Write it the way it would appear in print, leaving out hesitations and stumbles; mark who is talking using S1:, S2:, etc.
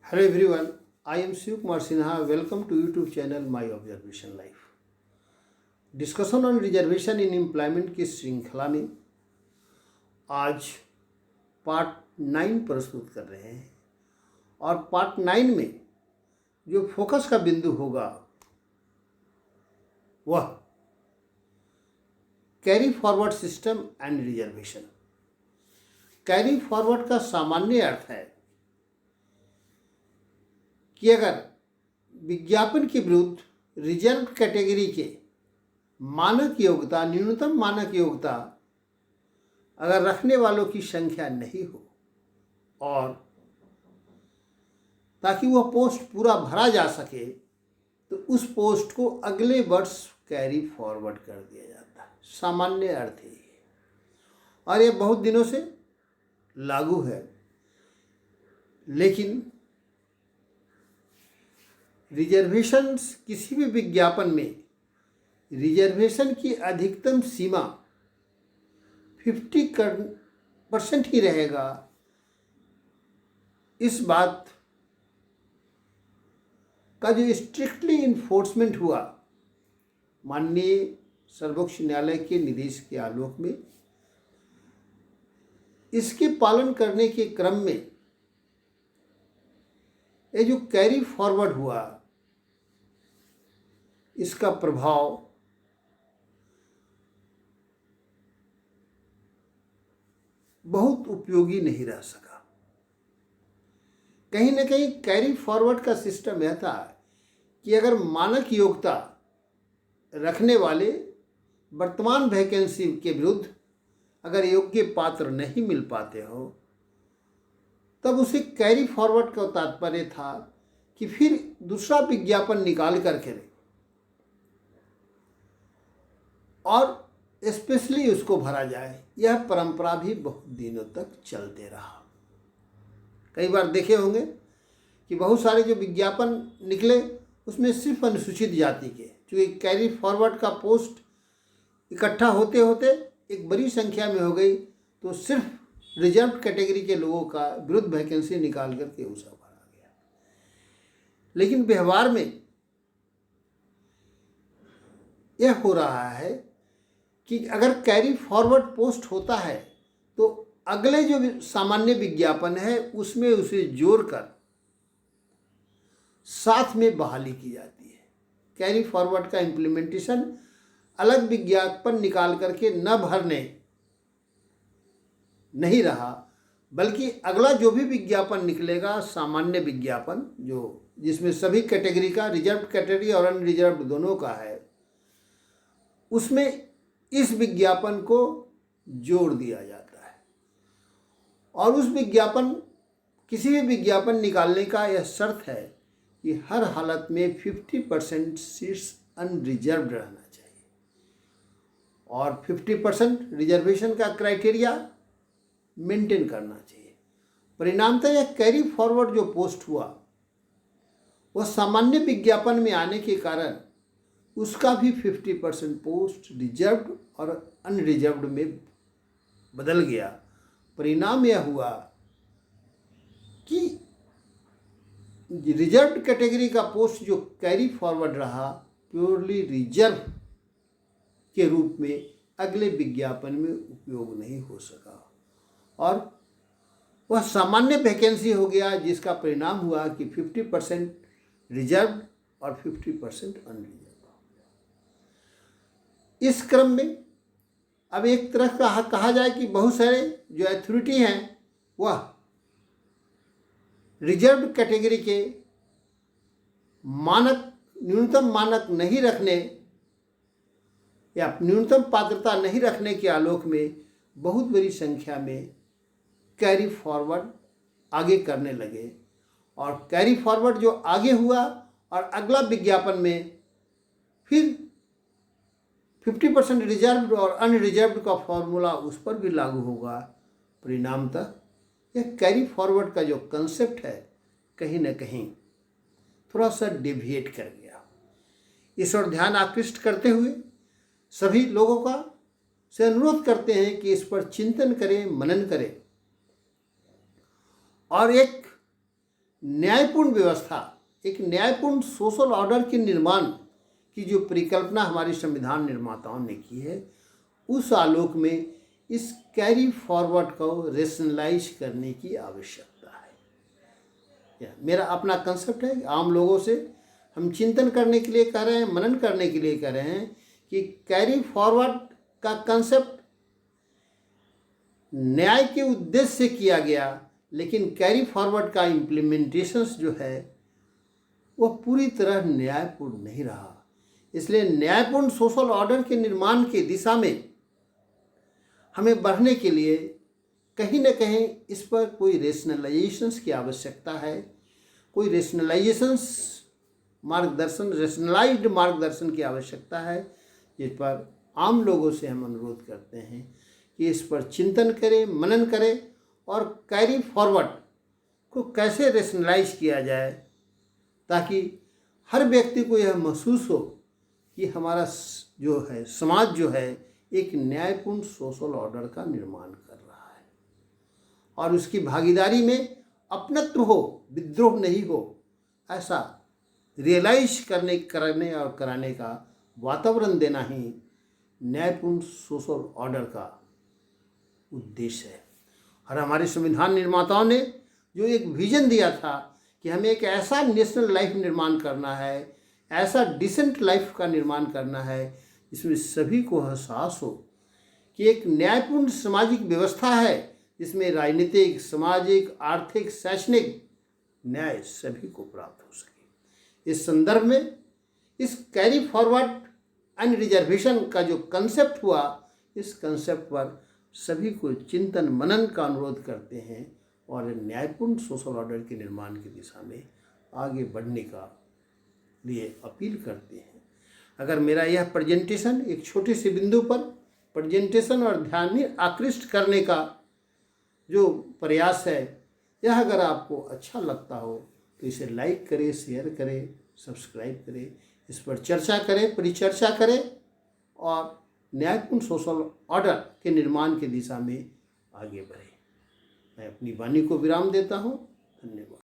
S1: Hello everyone, I am Shiv Kumar Sinha. Welcome to YouTube channel My Observation Life. Discussion on reservation in employment की श्रृंखला में आज part 9 प्रस्तुत कर रहे हैं और पार्ट 9 में जो फोकस का बिंदु होगा वह carry forward system and reservation. Carry forward का सामान्य अर्थ है कि अगर विज्ञापन के विरुद्ध रिजर्व कैटेगरी के मानक योग्यता, न्यूनतम मानक योग्यता अगर रखने वालों की संख्या नहीं हो और ताकि वह पोस्ट पूरा भरा जा सके तो उस पोस्ट को अगले वर्ष कैरी फॉरवर्ड कर दिया जाता है। सामान्य अर्थ है और ये बहुत दिनों से लागू है, लेकिन रिजर्वेशंस किसी भी विज्ञापन में रिजर्वेशन की अधिकतम सीमा 50% ही रहेगा। इस बात का जो स्ट्रिक्टली इन्फोर्समेंट हुआ माननीय सर्वोच्च न्यायालय के निर्देश के आलोक में, इसके पालन करने के क्रम में ये जो कैरी फॉरवर्ड हुआ इसका प्रभाव बहुत उपयोगी नहीं रह सका। कहीं ना कहीं कैरी फॉरवर्ड का सिस्टम यह था कि अगर मानक योग्यता रखने वाले वर्तमान वैकेंसी के विरुद्ध अगर योग्य पात्र नहीं मिल पाते हो तब उसे कैरी फॉरवर्ड का तात्पर्य था कि फिर दूसरा विज्ञापन निकाल करके और स्पेशली उसको भरा जाए। यह परंपरा भी बहुत दिनों तक चलते रहा। कई बार देखे होंगे कि बहुत सारे जो विज्ञापन निकले उसमें सिर्फ अनुसूचित जाति के, चूँकि कैरी फॉरवर्ड का पोस्ट इकट्ठा होते होते एक बड़ी संख्या में हो गई तो सिर्फ रिजर्व कैटेगरी के लोगों का विरुद्ध वैकेंसी निकाल करके उसे भरा गया। लेकिन व्यवहार में यह हो रहा है कि अगर कैरी फॉरवर्ड पोस्ट होता है तो अगले जो सामान्य विज्ञापन है उसमें उसे जोड़कर साथ में बहाली की जाती है। कैरी फॉरवर्ड का इम्प्लीमेंटेशन अलग विज्ञापन निकाल करके न भरने नहीं रहा, बल्कि अगला जो भी विज्ञापन निकलेगा सामान्य विज्ञापन जो जिसमें सभी कैटेगरी का, रिजर्व कैटेगरी और अनरिजर्व दोनों का है, उसमें इस विज्ञापन को जोड़ दिया जाता है। और उस विज्ञापन किसी भी विज्ञापन निकालने का यह शर्त है कि हर हालत में 50% सीट्स अनरिजर्व्ड रहना चाहिए और 50% रिजर्वेशन का क्राइटेरिया मेंटेन करना चाहिए। परिणामतः यह कैरी फॉरवर्ड जो पोस्ट हुआ वह सामान्य विज्ञापन में आने के कारण उसका भी 50% पोस्ट रिजर्व्ड और अनरिजर्व्ड में बदल गया। परिणाम यह हुआ कि रिजर्व्ड कैटेगरी का पोस्ट जो कैरी फॉरवर्ड रहा प्योरली रिजर्व के रूप में अगले विज्ञापन में उपयोग नहीं हो सका और वह सामान्य वैकेंसी हो गया, जिसका परिणाम हुआ कि 50% रिजर्व्ड और 50% अनरिजर्व्ड। इस क्रम में अब एक तरह का कहा जाए कि बहुत सारे जो अथॉरिटी हैं वह रिजर्व कैटेगरी के मानक, न्यूनतम मानक नहीं रखने या न्यूनतम पात्रता नहीं रखने के आलोक में बहुत बड़ी संख्या में कैरी फॉरवर्ड आगे करने लगे और कैरी फॉरवर्ड जो आगे हुआ और अगला विज्ञापन में फिर 50% रिजर्व्ड और अनरिजर्व्ड का फॉर्मूला उस पर भी लागू होगा। परिणामतः यह कैरी फॉरवर्ड का जो कंसेप्ट है कहीं ना कहीं थोड़ा सा डेविएट कर गया। इस ओर ध्यान आकृष्ट करते हुए सभी लोगों का से अनुरोध करते हैं कि इस पर चिंतन करें, मनन करें और एक न्यायपूर्ण व्यवस्था, एक न्यायपूर्ण सोशल ऑर्डर के निर्माण की जो परिकल्पना हमारे संविधान निर्माताओं ने की है, उस आलोक में इस कैरी फॉरवर्ड को रेशनलाइज करने की आवश्यकता है। मेरा अपना कंसेप्ट है। आम लोगों से हम चिंतन करने के लिए कह रहे हैं, मनन करने के लिए कह रहे हैं कि कैरी फॉरवर्ड का कंसेप्ट न्याय के उद्देश्य से किया गया, लेकिन कैरी फॉरवर्ड का इम्प्लीमेंटेशंस जो है वह पूरी तरह न्यायपूर्ण नहीं रहा। इसलिए न्यायपूर्ण सोशल ऑर्डर के निर्माण की दिशा में हमें बढ़ने के लिए कहीं न कहीं इस पर कोई रेशनलाइजेशंस की आवश्यकता है, कोई रेशनलाइज्ड मार्गदर्शन की आवश्यकता है, जिस पर आम लोगों से हम अनुरोध करते हैं कि इस पर चिंतन करें, मनन करें और कैरी फॉरवर्ड को कैसे रेशनलाइज किया जाए, ताकि हर व्यक्ति को यह महसूस हो कि हमारा जो है समाज जो है एक न्यायपूर्ण सोशल ऑर्डर का निर्माण कर रहा है और उसकी भागीदारी में अपनत्व हो, विद्रोह नहीं हो, ऐसा रियलाइज करने और कराने का वातावरण देना ही न्यायपूर्ण सोशल ऑर्डर का उद्देश्य है। और हमारे संविधान निर्माताओं ने जो एक विजन दिया था कि हमें एक ऐसा नेशनल लाइफ निर्माण करना है, ऐसा डिसेंट लाइफ का निर्माण करना है जिसमें सभी को एहसास हो कि एक न्यायपूर्ण सामाजिक व्यवस्था है जिसमें राजनीतिक, सामाजिक, आर्थिक, शैक्षणिक न्याय सभी को प्राप्त हो सके। इस संदर्भ में इस कैरी फॉरवर्ड एंड रिजर्वेशन का जो कंसेप्ट हुआ, इस कंसेप्ट पर सभी को चिंतन मनन का अनुरोध करते हैं और न्यायपूर्ण सोशल ऑर्डर के निर्माण की दिशा में आगे बढ़ने का लिए अपील करते हैं। अगर मेरा यह प्रेजेंटेशन एक छोटे से बिंदु पर प्रेजेंटेशन और ध्यान आकृष्ट करने का जो प्रयास है, यह अगर आपको अच्छा लगता हो तो इसे लाइक करें, शेयर करें, सब्सक्राइब करें, इस पर चर्चा करें, परिचर्चा करें और न्यायपूर्ण सोशल ऑर्डर के निर्माण की दिशा में आगे बढ़ें। मैं अपनी वाणी को विराम देता हूँ। धन्यवाद।